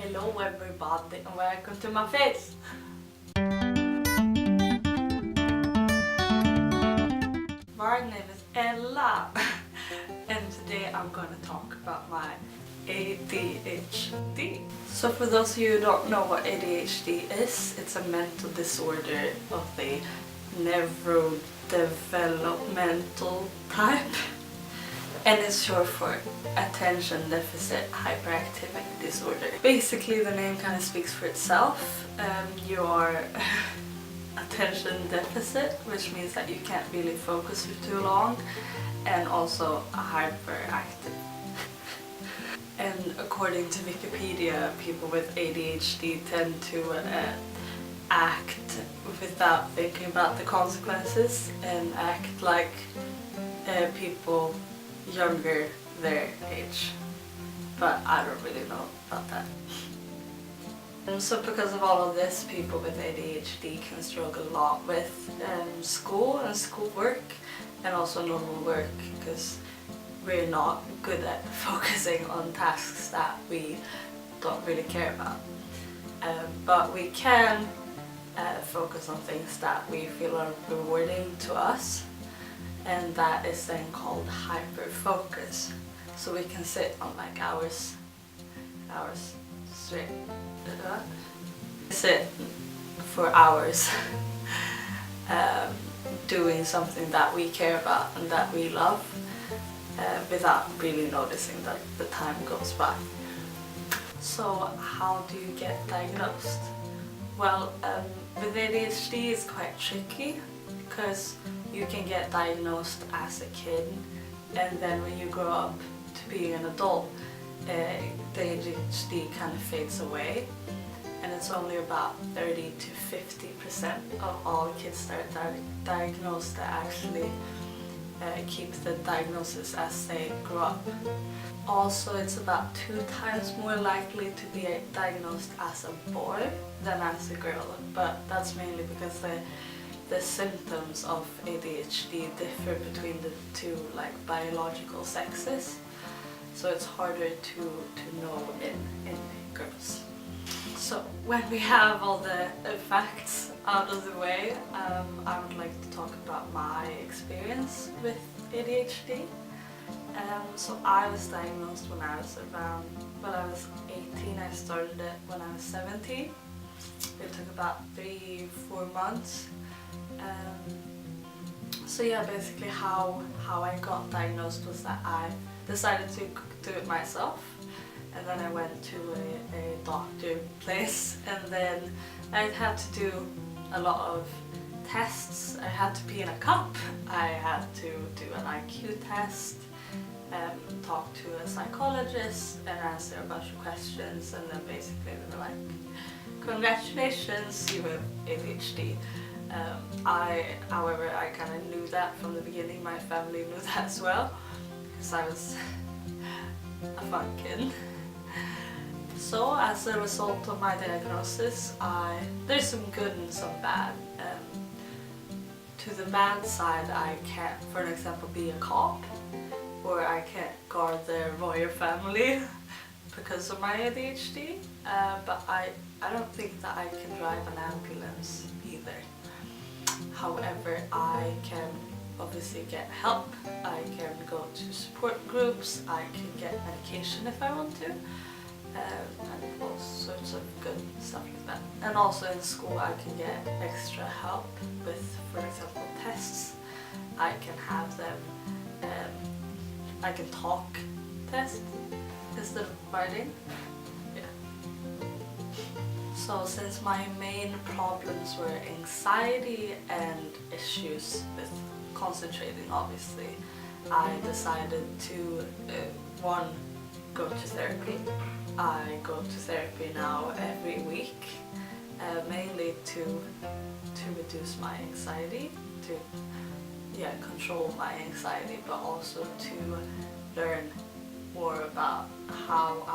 Hello everybody and welcome to my face! My name is Ella and today I'm gonna talk about my ADHD. So for those of you who don't know what ADHD is, it's a mental disorder of the neurodevelopmental type. And it's short for attention deficit hyperactivity disorder. Basically the name kind of speaks for itself. You are attention deficit, which means that you can't really focus for too long, and also hyperactive. And according to Wikipedia, people with ADHD tend to act without thinking about the consequences and act like people younger their age, but I don't really know about that. And so because of all of this, people with ADHD can struggle a lot with school and schoolwork and also normal work, because we're not good at focusing on tasks that we don't really care about. But we can focus on things that we feel are rewarding to us, and that is then called hyperfocus. So we can sit on like hours straight. Sit for hours doing something that we care about and that we love without really noticing that the time goes by. So how do you get diagnosed? Well, with ADHD it's quite tricky because you can get diagnosed as a kid, and then when you grow up to being an adult, the ADHD kind of fades away, and it's only about 30 to 50% of all kids that are diagnosed that actually keep the diagnosis as they grow up. Also, it's about 2 times more likely to be diagnosed as a boy than as a girl, but that's mainly because the symptoms of ADHD differ between the two biological sexes, so it's harder to know in girls. So when we have all the facts out of the way, I would like to talk about my experience with ADHD. So I was diagnosed when I was 18. I started it when I was 17. It took about 3-4 months. So yeah, basically how I got diagnosed was that I decided to do it myself, and then I went to a doctor place, and then I had to do a lot of tests. I had to pee in a cup, I had to do an IQ test, talk to a psychologist and answer a bunch of questions, and then basically they were like, congratulations, you have ADHD. However, I kind of knew that from the beginning. My family knew that as well, because I was a fun kid. So as a result of my diagnosis, there's some good and some bad. To the bad side, I can't, for example, be a cop, or I can't guard the royal family because of my ADHD, but I don't think that I can drive an ambulance either. However, I can obviously get help, I can go to support groups, I can get medication if I want to, and all sorts of good stuff like that. And also in school I can get extra help with, for example, tests. I can have them, I can talk test instead of writing. So since my main problems were anxiety and issues with concentrating, obviously, I decided to, go to therapy. I go to therapy now every week, mainly to reduce my anxiety, to control my anxiety, but also to learn more about how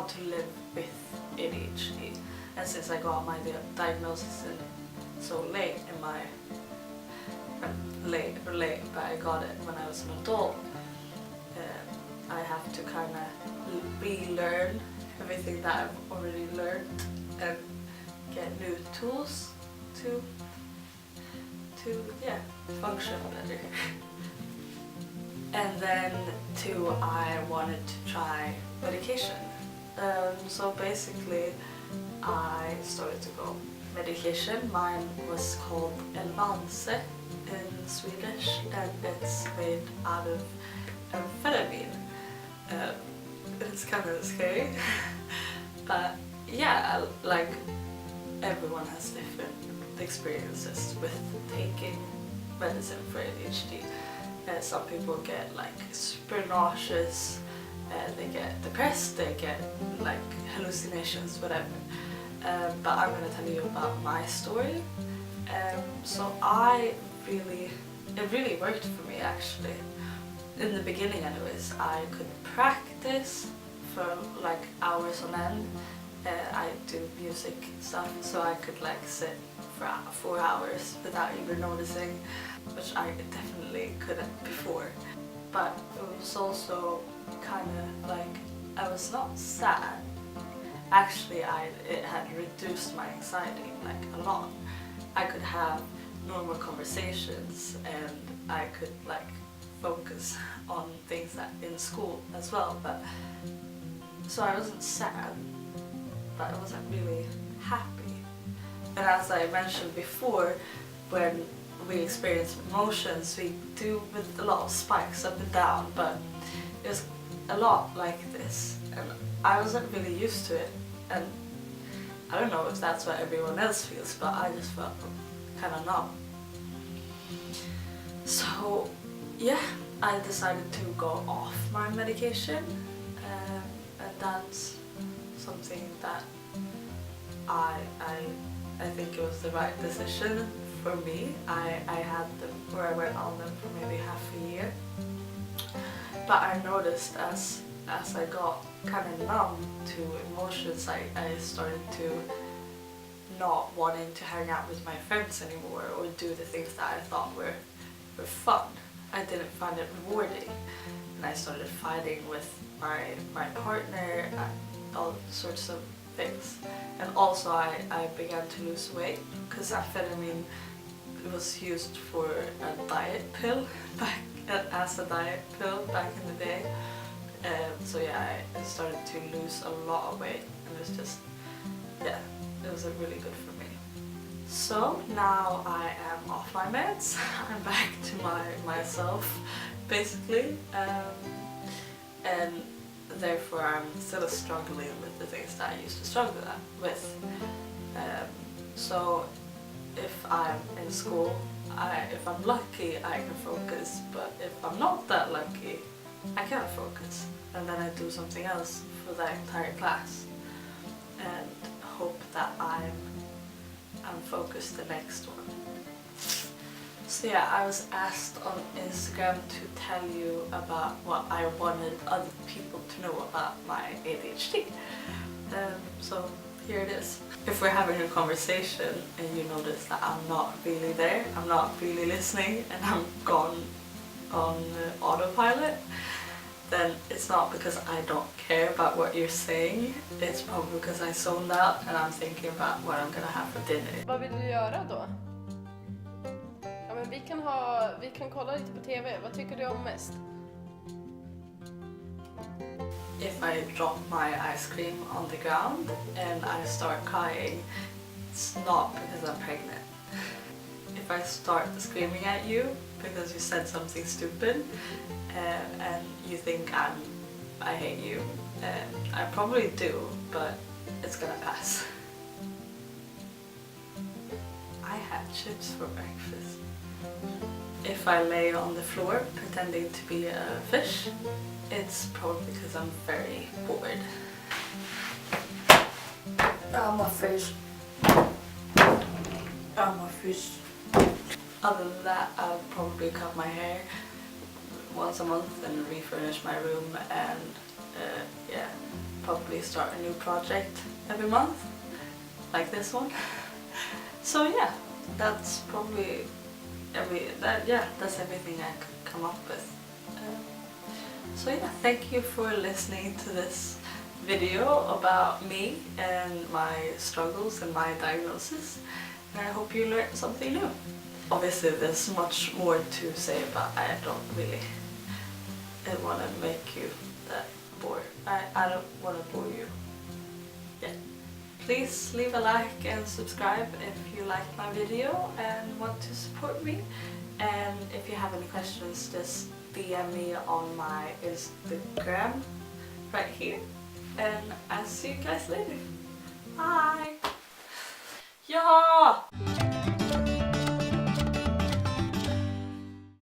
to live with ADHD. And since I got my diagnosis so late in my but I got it when I was an adult, I have to kind of relearn everything that I've already learned and get new tools to yeah, function better. And then too, I wanted to try medication. So basically I started to go medication. Mine was called Elvanse in Swedish, and it's made out of amphetamine. It's kind of scary, but yeah, like everyone has different experiences with taking medicine for ADHD. Some people get like super nauseous, they get depressed, they get like hallucinations, whatever. But I'm gonna tell you about my story. So it really worked for me actually. In the beginning anyways, I could practice for like hours on end. I do music stuff, so I could like sit for 4 hours without even noticing, which I definitely couldn't before. But it was also kind of like, I was not sad. Actually, it had reduced my anxiety like a lot. I could have normal conversations and I could like focus on things that in school as well. But so I wasn't sad, but I wasn't really happy. And as I mentioned before, when we experience emotions, we do with a lot of spikes up and down, but it was a lot like this, and I wasn't really used to it. And I don't know if that's what everyone else feels, but I just felt kind of numb. So yeah, I decided to go off my medication, and that's something that I think it was the right decision for me. I had them, or I went on them for maybe half a year, but I noticed as I got kind of numb to emotions, I started to not wanting to hang out with my friends anymore or do the things that I thought were fun. I didn't find it rewarding, and I started fighting with my partner and all sorts of things. And also I began to lose weight because amphetamine was used for a diet pill as a diet pill back in the day. So yeah, I started to lose a lot of weight, and it was just, yeah, it was really good for me. So now I am off my meds. I'm back to myself basically, and therefore I'm still struggling with the things that I used to struggle with. So if I'm in school, if I'm lucky I can focus, but if I'm not that lucky I can't focus, and then I do something else for the entire class and hope that I'm focused the next one. So yeah, I was asked on Instagram to tell you about what I wanted other people to know about my ADHD. So here it is. If we're having a conversation and you notice that I'm not really there, I'm not really listening, and I'm gone on autopilot, then it's not because I don't care about what you're saying. It's probably because I zoned out and I'm thinking about what I'm gonna have for dinner. Vad vill du göra då? Ja, men vi kan kolla lite på TV. Vad tycker du om mest? If I drop my ice cream on the ground and I start crying, it's not because I'm pregnant. If I start screaming at you because you said something stupid, and you think I hate you, I probably do, but it's gonna pass. I had chips for breakfast. If I lay on the floor pretending to be a fish, it's probably because I'm very bored. I'm a fish. I'm a fish. Other than that, I'll probably cut my hair once a month and refurnish my room, and yeah, probably start a new project every month, like this one. So yeah, that's probably that's everything I could come up with. So yeah, thank you for listening to this video about me and my struggles and my diagnosis, and I hope you learned something new. Obviously there's much more to say, but I don't really want to make you that bored. I don't want to bore you. Yeah. Please leave a like and subscribe if you liked my video and want to support me. And if you have any questions, just DM me on my Instagram right here. And I'll see you guys later. Bye! Ja!